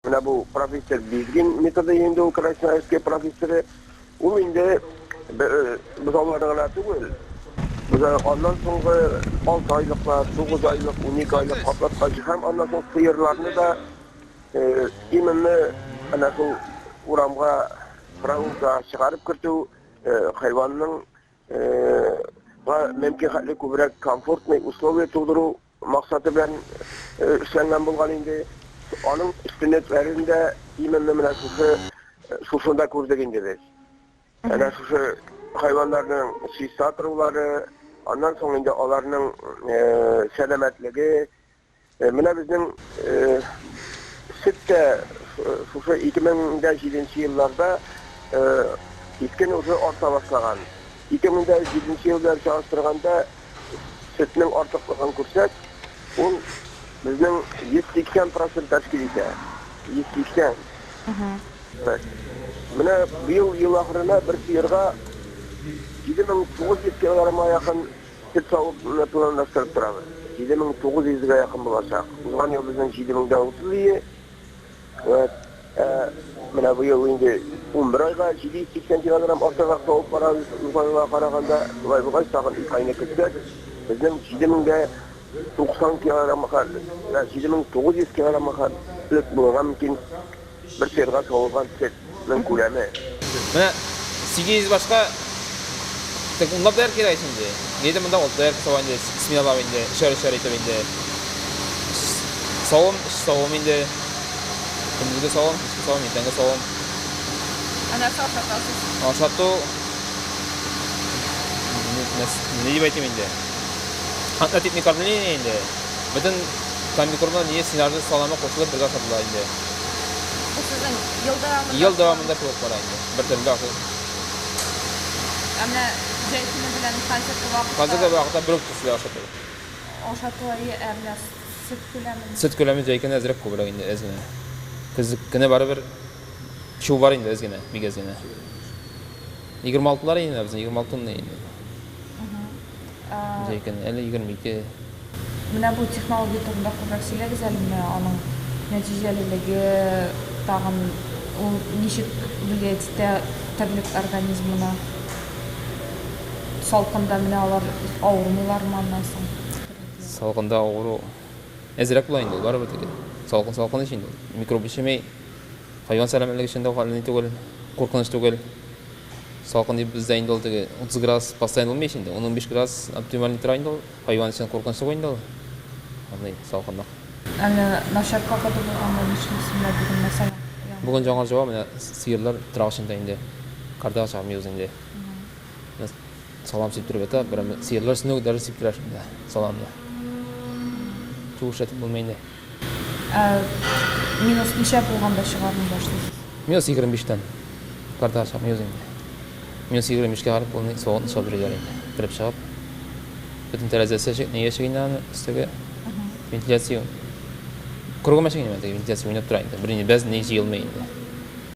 Mına bu profesör bilgin metoda endi o Krasnoyarskiy profesörü o indi biz onlardan anlatıyor. Biz ondan sonra 6 aylıklar, 9 aylık, 12 aylık kaplatmacı hem ondan sonra sıyırlarını da imanlı ana şu uramga Fransa çıkarıp kırtı hayvanın mümkün hatli kubrak komfortlu условия tugduru maksatı ben işlengen bulgan indi. Onun üstünlüklerinde imanlı münasıfı şuşunda kurduğunda biz. Yani şu hayvanların sistatırları, ondan sonra onların selametligi, mına bizim sütte şu 2007 yıllarda itken uzu orta başlagan. 2007 yıllar çalıştırganda sütünün ortaklığını kursak, o bizim 180% teşkil ete. 180. Evet. Mına bir yıl ahırına bir sıyırga 7900 kilograma yakın süt savukluğuna planlaştırıp durabı. 7900'e yakın bulacak. Uzman yıl bizden 7000'den 30 iyi. Evet. Mına bu yıl indi 11 ayga 780 kilogram ortalık savuk para uzmanlığa karaganda bu kaç sakın ilk ayına kıtsak. Bizden 7000'de 90 kilograma kadar, 7900 kilograma kadar bulungan mümkün bir sıyırga savulgan sütün kulemi. Mına 8 başka tek unlap der kerak şimdi. Neydi bunda oldu der savanda bismillah indi, şöyle indi. Savum indi. Şimdi savum indi, savum. Ana sağ Aşatto ne diyeyim indi. Hatta teknik karmini indi. Bütün kambi kurma niye sinarda salama koşulur bir sattılar indi. Bu sizin Yıl devamında çok para indi. Bir türlü akıl. Ama zeytini bilen Hazırda vaqtda bir tutuyor aşatto. Oşatları emlas süt kulemi. Süt kulemi zeykin azraq ko'proq indi ezgina. Kızıkkina baribir shu var indi ezgina, migazgina. 26'lar indi bizning 26 tonna indi. Zeykin 22. Mına bu texnologiya turunda ko'proq сөйләгезәлме аның нәтиҗәлелеге тагын ул ничек влияет тәбилек организмына? Salkında mına alар авырмыйлар моннан соң? Salqında ağrı ezraq bulayın da baribir tege. Salqın içinde. Mikrop işemey. Hayvan selametligi içinde halini tugul, korkunç tugul. Salqın deyip bizde indi tege 30 gradus постоянно olmay içinde. 15 gradus optimal nitro hayvan için korkunç tugul indi. Anlay salqında. Ana нашар какады булганда ничесинде бүген мәсәлән. Bugün жаңа жауап менә сыерлар трашында инде. Кардаш амыз инде. Salam sip durup ata, bir sıyırlar sınık darı sip durar şimdi. Salamla. Çok şatıp bulmayın da. Minus neçə bulganda çıgarmaya başlayırsınız? Minus 25'ten. Kartı açıp minus indi. Minus 25'e varıp onu soğuk sabırı indi. Kırıp çıkıp. Bütün terazisi neye çıkıyla üstüge ventilasyon. Kurguma çıkıyla ventilasyon oynayıp duraydı. Birinci bez neyse yılmayın da.